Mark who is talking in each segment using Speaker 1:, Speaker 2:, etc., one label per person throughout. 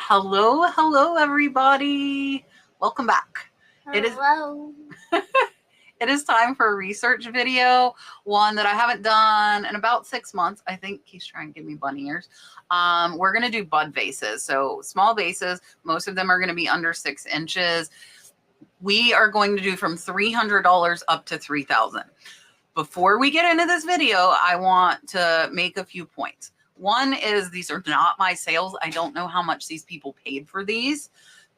Speaker 1: Hello, everybody. Welcome back.
Speaker 2: Hello.
Speaker 1: It is time for a research video, one that I haven't done in about 6 months. I think he's trying to give me bunny ears. We're going to do bud vases. So small vases, most of them are going to be under 6 inches. We are going to do from $300 up to $3,000. Before we get into this video, I want to make a few points. One is these are not my sales. I don't know how much these people paid for these.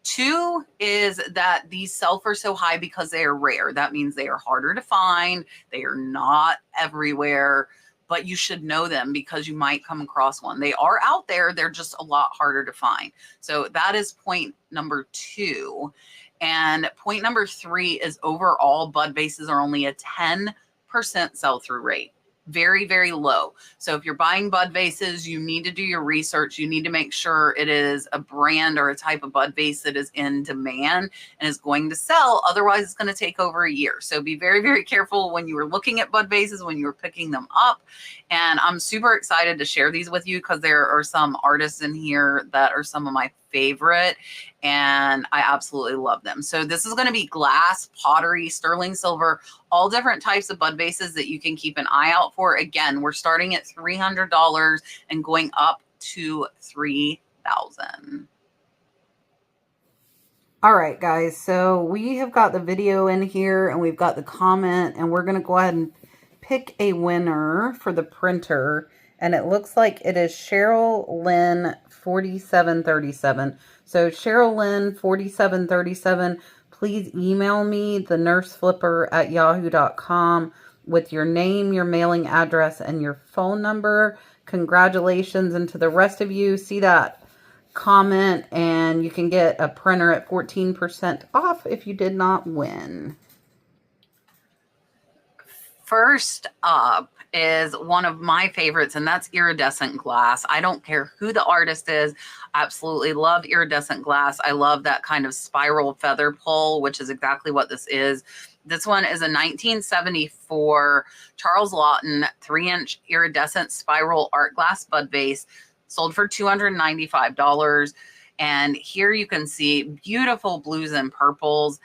Speaker 1: Two is that these sell for so high because they are rare. That means they are harder to find. They are not everywhere, but you should know them because you might come across one. They are out there. They're just a lot harder to find. So that is point number 2. And point number 3 is overall bud vases are only a 10% sell-through rate. Very, very low. So if you're buying bud vases, you need to do your research. You need to make sure it is a brand or a type of bud vase that is in demand and is going to sell. Otherwise, it's going to take over a year. So be very, very careful when you are looking at bud vases, when you're picking them up. And I'm super excited to share these with you because there are some artists in here that are some of my favorite, and I absolutely love them. So this is going to be glass, pottery, sterling silver, all different types of bud vases that you can keep an eye out for. Again, we're starting at $300 and going up to $3,000. All right, guys, so we have got the video in here and we've got the comment, and we're going to go ahead and pick a winner for the printer. And it looks like it is Cheryl Lynn 4737. So Cheryl Lynn 4737, please email me thenurseflipper@yahoo.com with your name, your mailing address, and your phone number. Congratulations. And to the rest of you, see that comment and you can get a printer at 14% off if you did not win. First up is one of my favorites, and that's iridescent glass. I don't care who the artist is. I absolutely love iridescent glass. I love that kind of spiral feather pull, which is exactly what this is. This one is a 1974 Charles Lawton 3-inch iridescent spiral art glass bud vase, sold for $295. And here you can see beautiful blues and purples.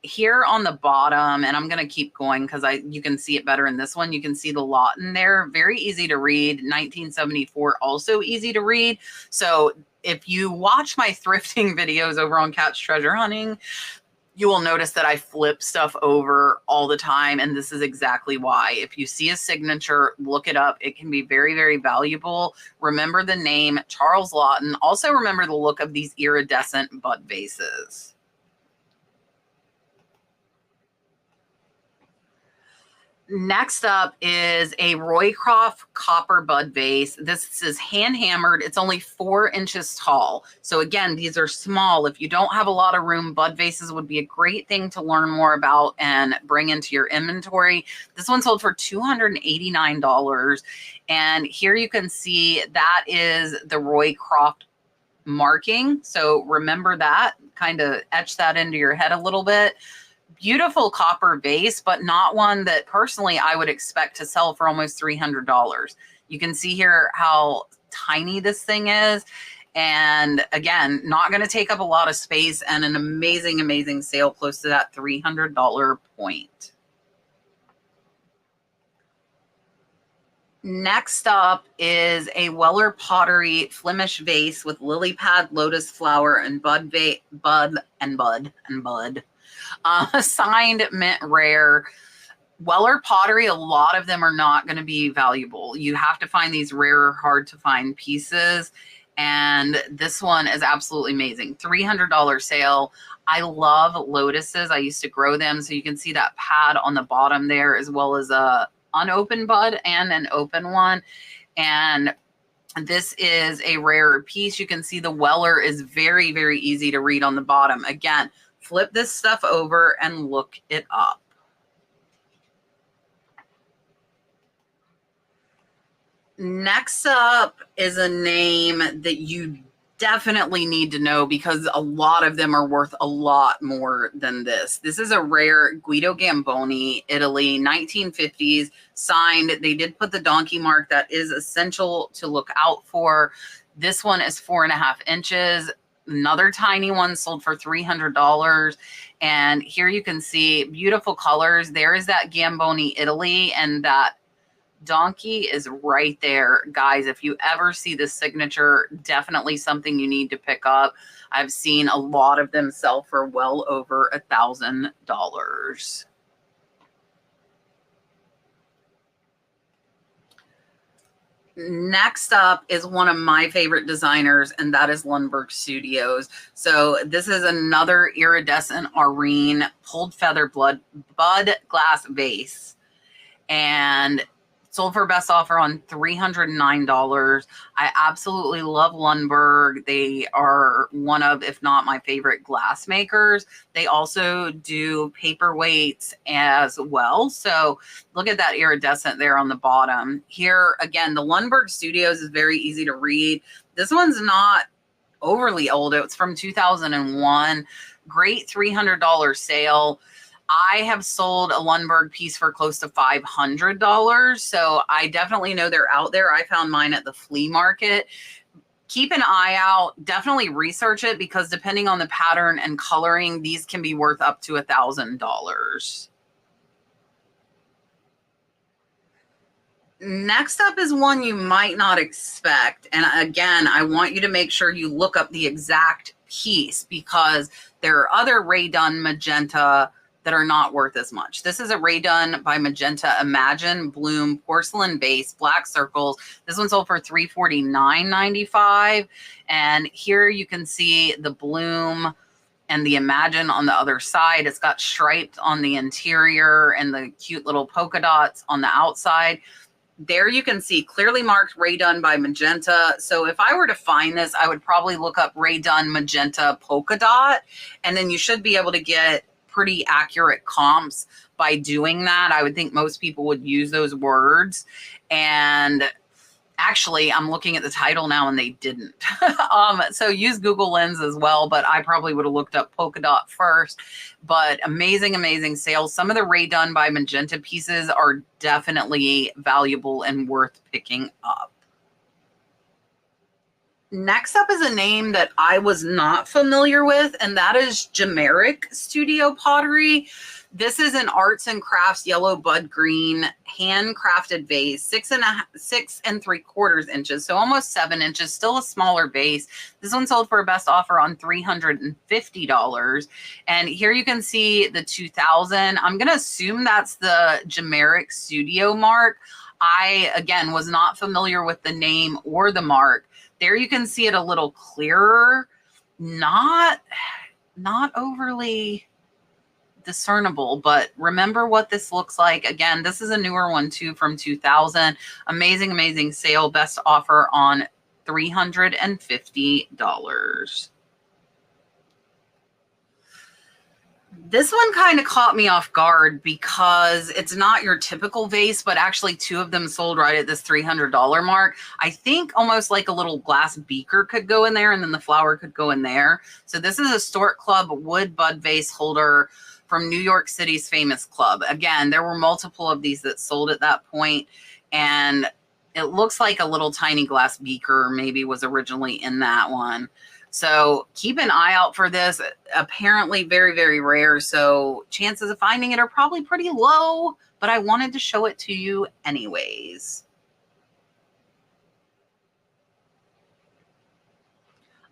Speaker 1: Here on the bottom, and I'm going to keep going because you can see it better in this one. You can see the Lawton there. Very easy to read. 1974, also easy to read. So if you watch my thrifting videos over on Cat's Treasure Hunting, you will notice that I flip stuff over all the time, and this is exactly why. If you see a signature, look it up. It can be very, very valuable. Remember the name, Charles Lawton. Also remember the look of these iridescent bud vases. Next up is a Roycroft copper bud vase. This is hand hammered. It's only 4 inches tall. So again, these are small. If you don't have a lot of room, bud vases would be a great thing to learn more about and bring into your inventory. This one sold for $289. And here you can see that is the Roycroft marking. So remember that, kind of etch that into your head a little bit. Beautiful copper vase, but not one that personally I would expect to sell for almost $300. You can see here how tiny this thing is. And again, not going to take up a lot of space, and an amazing, amazing sale close to that $300 point. Next up is a Weller Pottery Flemish vase with lily pad, lotus flower, and bud. Signed mint rare. Weller pottery, a lot of them are not going to be valuable. You have to find these rare, hard to find pieces. And this one is absolutely amazing. $300 sale. I love lotuses. I used to grow them. So you can see that pad on the bottom there, as well as a unopened bud and an open one. And this is a rarer piece. You can see the Weller is very, very easy to read on the bottom. Again, flip this stuff over and look it up. Next up is a name that you definitely need to know because a lot of them are worth a lot more than this. This is a rare Guido Gamboni, Italy, 1950s, signed. They did put the donkey mark. That is essential to look out for. This one is 4.5 inches. Another tiny one sold for $300. And here you can see beautiful colors. There is that Gamboni Italy, and that donkey is right there. Guys, if you ever see the signature, definitely something you need to pick up. I've seen a lot of them sell for well over $1,000. Next up is one of my favorite designers, and that is Lundberg Studios. So this is another iridescent Arene pulled feather bud glass vase, and sold for best offer on $309. I absolutely love Lundberg. They are one of, if not my favorite glass makers. They also do paperweights as well. So look at that iridescent there on the bottom. Here, again, the Lundberg Studios is very easy to read. This one's not overly old. It's from 2001. Great $300 sale. I have sold a Lundberg piece for close to $500. So I definitely know they're out there. I found mine at the flea market. Keep an eye out. Definitely research it, because depending on the pattern and coloring, these can be worth up to $1,000. Next up is one you might not expect. And again, I want you to make sure you look up the exact piece, because there are other Rae Dunn magenta that are not worth as much. This is a Rae Dunn by Magenta Imagine Bloom porcelain base, black circles. This one sold for $349.95. And here you can see the Bloom and the Imagine on the other side. It's got striped on the interior and the cute little polka dots on the outside. There you can see clearly marked Rae Dunn by Magenta. So if I were to find this, I would probably look up Rae Dunn Magenta polka dot, and then you should be able to get pretty accurate comps by doing that. I would think most people would use those words. And actually, I'm looking at the title now and they didn't. So use Google Lens as well, but I probably would have looked up polka dot first. But amazing, amazing sales. Some of the Rae Dunn by Magenta pieces are definitely valuable and worth picking up. Next up is a name that I was not familiar with, and that is Jameric Studio Pottery. This is an arts and crafts yellow bud green handcrafted vase, 6 3/4 inches, so almost 7 inches, still a smaller vase. This one sold for a best offer on $350. And here you can see the 2000. I'm going to assume that's the Jameric Studio mark. I, again, was not familiar with the name or the mark. There you can see it a little clearer, not overly discernible, but remember what this looks like. Again, this is a newer one too, from 2000. Amazing, amazing sale. Best offer on $350. This one kind of caught me off guard, because it's not your typical vase, but actually two of them sold right at this $300 mark. I think almost like a little glass beaker could go in there, and then the flower could go in there. So this is a Stork Club wood bud vase holder from New York City's famous club. Again, there were multiple of these that sold at that point, and it looks like a little tiny glass beaker maybe was originally in that one. So keep an eye out for this. Apparently very, very rare. So chances of finding it are probably pretty low, but I wanted to show it to you anyways.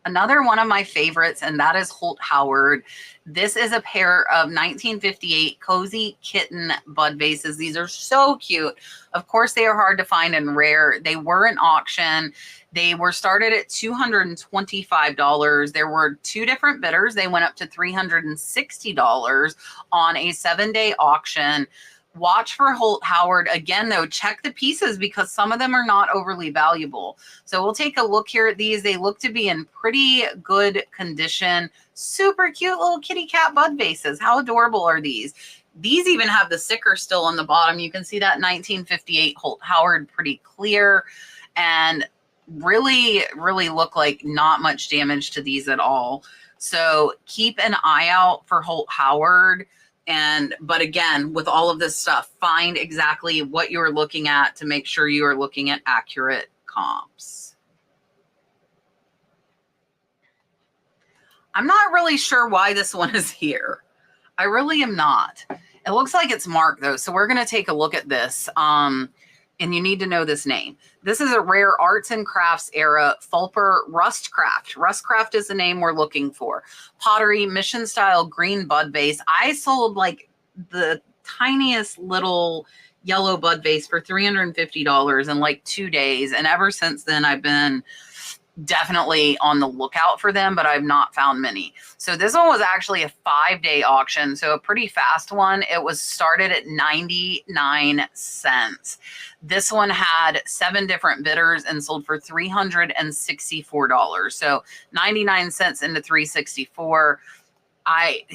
Speaker 1: Another one of my favorites, and that is Holt Howard. This is a pair of 1958 Cozy Kitten bud vases. These are so cute. Of course, they are hard to find and rare. They were an auction. They were started at $225. There were two different bidders. They went up to $360 on a 7-day auction. Watch for Holt Howard. Again, though, check the pieces, because some of them are not overly valuable. So we'll take a look here at these. They look to be in pretty good condition. Super cute little kitty cat bud vases. How adorable are these? These even have the sticker still on the bottom. You can see that 1958 Holt Howard pretty clear, and really, really look like not much damage to these at all. So keep an eye out for Holt Howard. But again, with all of this stuff, find exactly what you're looking at to make sure you are looking at accurate comps. I'm not really sure why this one is here. I really am not. It looks like it's marked though. So we're going to take a look at this. And you need to know this name. This is a rare arts and crafts era Fulper Rustcraft. Rustcraft is the name we're looking for. Pottery, mission style green bud vase. I sold like the tiniest little yellow bud vase for $350 in like 2 days. And ever since then, I've been definitely on the lookout for them, but I've not found many. So this one was actually a 5-day auction, so a pretty fast one. It was started at 99 cents. This one had 7 different bidders and sold for $364. So 99 cents into 364.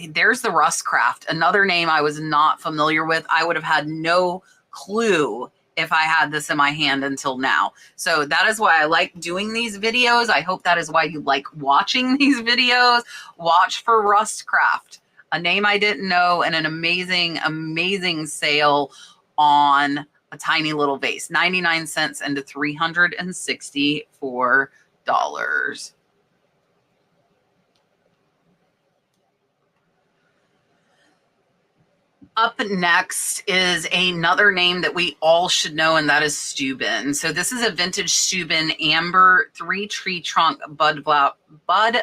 Speaker 1: There's the Rustcraft, another name I was not familiar with. I would have had no clue if I had this in my hand until now. So that is why I like doing these videos. I hope that is why you like watching these videos. Watch for Rustcraft, a name I didn't know, and an amazing, amazing sale on a tiny little vase. 99 cents into $364. Up next is another name that we all should know, and that is Steuben. So this is a vintage Steuben amber 3-tree trunk bud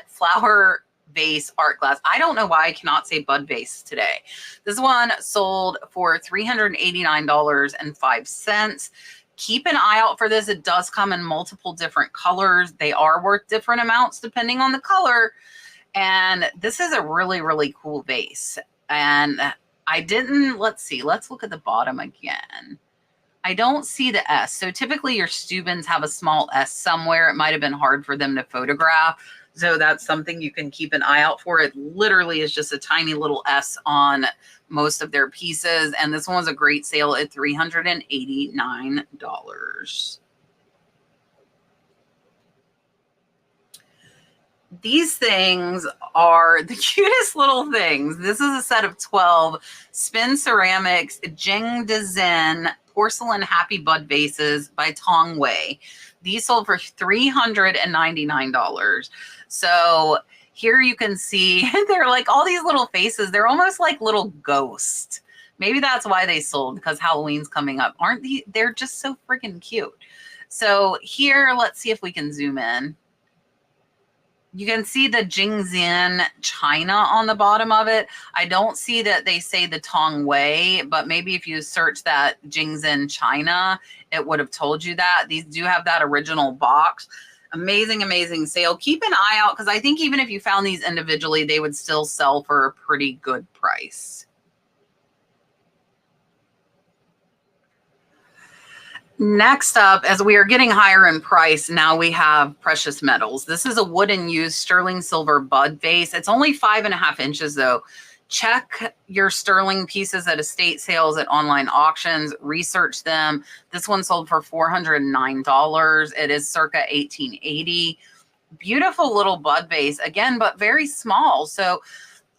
Speaker 1: flower vase art glass. I don't know why I cannot say bud vase today. This one sold for $389.05. Keep an eye out for this. It does come in multiple different colors. They are worth different amounts depending on the color. And this is a really, really cool vase. And I didn't, let's see, let's look at the bottom again. I don't see the S. So typically your Steubens have a small S somewhere. It might have been hard for them to photograph. So that's something you can keep an eye out for. It literally is just a tiny little S on most of their pieces. And this one was a great sale at $389. These things are the cutest little things. This is a set of 12 Spin Ceramics Jing de Zen porcelain happy bud vases by Tong Wei. These sold for $399. So here you can see they're like all these little faces. They're almost like little ghosts. Maybe that's why they sold, because Halloween's coming up. Aren't they're just so freaking cute. So here, let's see if we can zoom in. You can see the Jingzhen China on the bottom of it. I don't see that they say the Tong Wei, but maybe if you search that Jingzhen China, it would have told you that. These do have that original box. Amazing, amazing sale. Keep an eye out, because I think even if you found these individually, they would still sell for a pretty good price. Next up, as we are getting higher in price, now we have precious metals. This is a wooden used sterling silver bud vase. It's only 5.5 inches though. Check your sterling pieces at estate sales, at online auctions, research them. This one sold for $409. It is circa 1880. Beautiful little bud vase again, but very small. So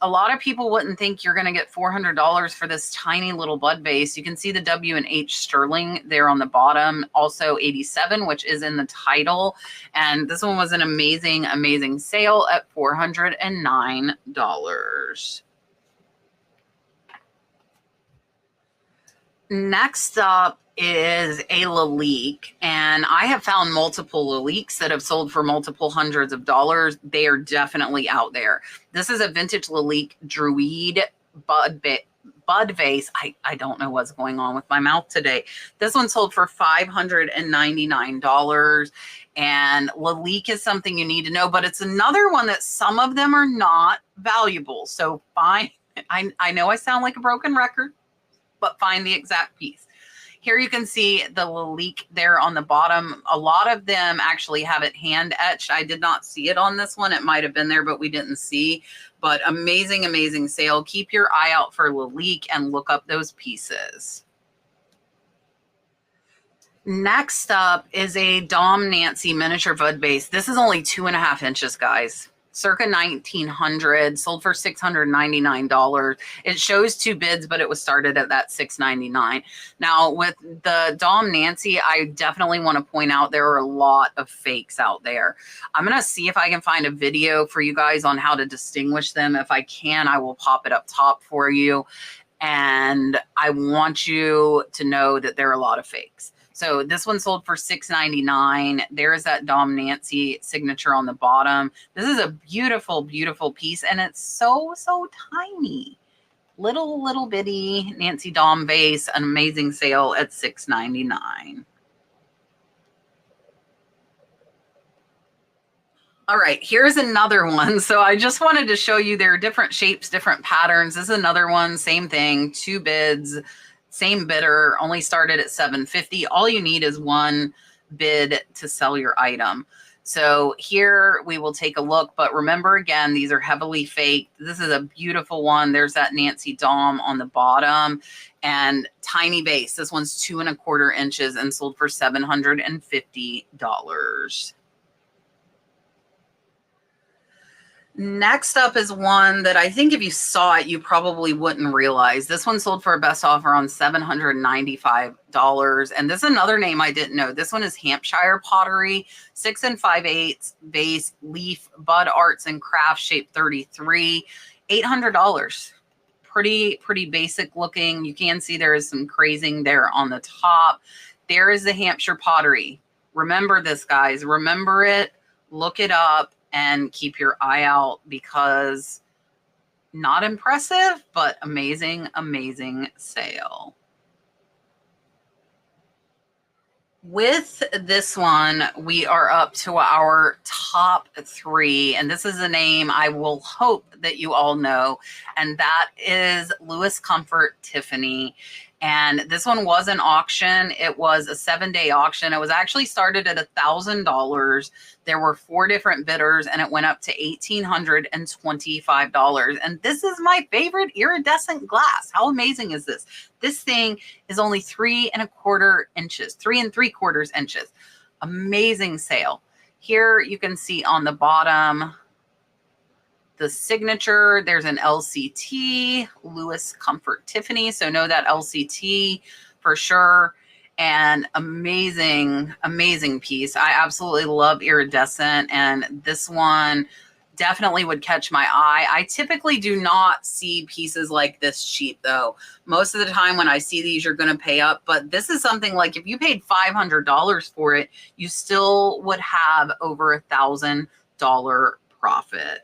Speaker 1: a lot of people wouldn't think you're going to get $400 for this tiny little bud vase. You can see the W&H sterling there on the bottom, also 87, which is in the title. And this one was an amazing, amazing sale at $409. Next up is a Lalique, and I have found multiple Laliques that have sold for multiple hundreds of dollars. They are definitely out there. This is a vintage Lalique Druid bud vase. I don't know what's going on with my mouth today. This one sold for $599. And Lalique is something you need to know, but it's another one that some of them are not valuable. So find, I know I sound like a broken record, but find the exact piece. Here you can see the Lalique there on the bottom. A lot of them actually have it hand etched. I did not see it on this one. It might have been there, but we didn't see. But amazing, amazing sale. Keep your eye out for Lalique and look up those pieces. Next up is a Dom Nancy miniature bud vase. This is only 2.5 inches, guys. circa 1900, sold for $699. It shows 2 bids, but it was started at that $699. Now with the Dom Nancy, I definitely want to point out there are a lot of fakes out there. I'm going to see if I can find a video for you guys on how to distinguish them. If I can, I will pop it up top for you. And I want you to know that there are a lot of fakes. So this one sold for $699. There is that Dom Nancy signature on the bottom. This is a beautiful, beautiful piece, and it's so, so tiny. Little bitty Nancy Dom vase, an amazing sale at $699. All right, here's another one. So I just wanted to show you there are different shapes, different patterns. This is another one, same thing, 2 bids. Same bidder, only started at $750. All you need is 1 bid to sell your item. So here we will take a look, but remember again, these are heavily faked. This is a beautiful one. There's that Nancy Dom on the bottom and tiny base. This one's 2 1/4 inches and sold for $750. Next up is one that I think if you saw it, you probably wouldn't realize. This one sold for a best offer on $795. And this is another name I didn't know. This one is Hampshire Pottery, 6 5/8 base, leaf, bud arts and crafts, shape 33, $800. Pretty basic looking. You can see there is some crazing there on the top. There is the Hampshire Pottery. Remember this, guys. Remember it. Look it up. And keep your eye out because not impressive, but amazing, amazing sale. With this one, we are up to our top 3, and this is a name I will hope that you all know, and that is Lewis Comfort Tiffany. And this one was an auction. It was a 7-day auction. It was actually started at $1,000. There were 4 different bidders, and it went up to $1,825. And this is my favorite iridescent glass. How amazing is this? This thing is only 3 1/4 inches, 3 3/4 inches. Amazing sale. Here you can see on the bottom the signature. There's an LCT, Lewis Comfort Tiffany. So know that LCT for sure. And amazing, amazing piece. I absolutely love iridescent. And this one definitely would catch my eye. I typically do not see pieces like this cheap though. Most of the time when I see these, you're going to pay up. But this is something like if you paid $500 for it, you still would have over $1,000 profit.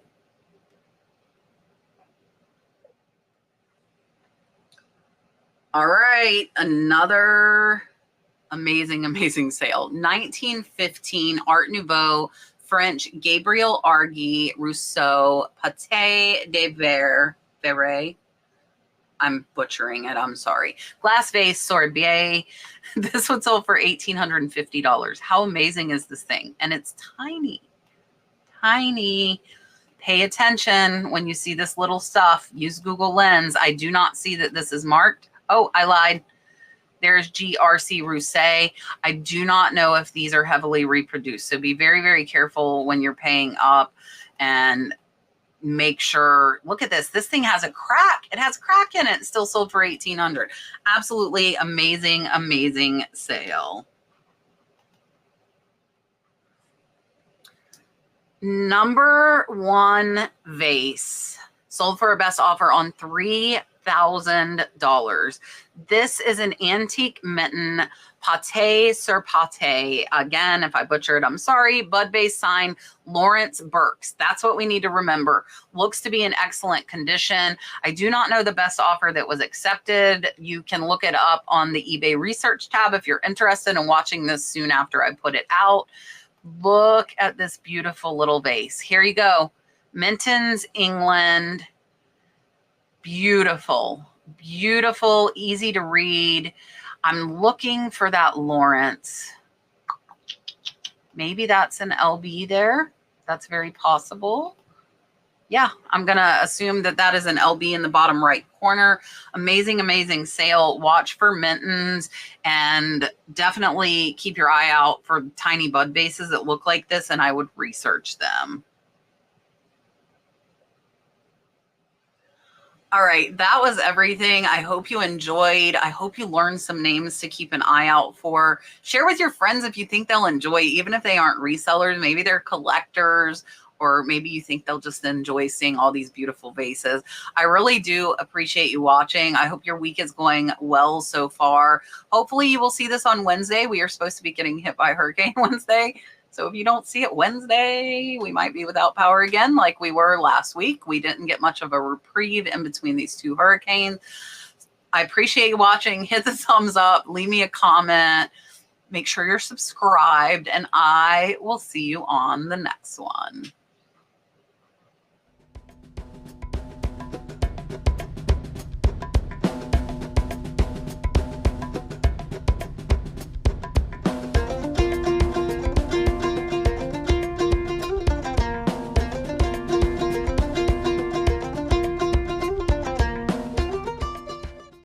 Speaker 1: All right, another amazing, amazing sale. 1915 Art Nouveau French Gabriel Argy Rousseau Pâté de Verre. I'm butchering it, I'm sorry. Glass vase Sorbier. This one sold for $1,850. How amazing is this thing? And it's tiny, tiny. Pay attention when you see this little stuff. Use Google Lens. I do not see that this is marked. Oh, I lied. There's GRC Rousset. I do not know if these are heavily reproduced. So be very, very careful when you're paying up and make sure. Look at this. This thing has a crack. It has a crack in it. Still sold for $1,800. Absolutely amazing, amazing sale. Number 1 vase sold for a best offer on $3,000. This is an antique mitten pâté sur pâté. Again, if I butcher it, I'm sorry. Bud base sign Lawrence Burks. That's what we need to remember. Looks to be in excellent condition. I do not know the best offer that was accepted. You can look it up on the eBay research tab if you're interested in watching this soon after I put it out. Look at this beautiful little vase. Here you go. Minton's, England. Beautiful, beautiful, easy to read. I'm looking for that Lawrence. Maybe that's an LB there. That's very possible. Yeah, I'm going to assume that that is an LB in the bottom right corner. Amazing, amazing sale. Watch for Mintons and definitely keep your eye out for tiny bud bases that look like this, and I would research them. All right, that was everything. I hope you enjoyed. I hope you learned some names to keep an eye out for. Share with your friends if you think they'll enjoy, even if they aren't resellers. Maybe they're collectors, or maybe you think they'll just enjoy seeing all these beautiful vases. I really do appreciate you watching. I hope your week is going well so far. Hopefully you will see this on Wednesday. We are supposed to be getting hit by Hurricane Wednesday. So if you don't see it Wednesday, we might be without power again like we were last week. We didn't get much of a reprieve in between these two hurricanes. I appreciate you watching. Hit the thumbs up. Leave me a comment. Make sure you're subscribed. And I will see you on the next one.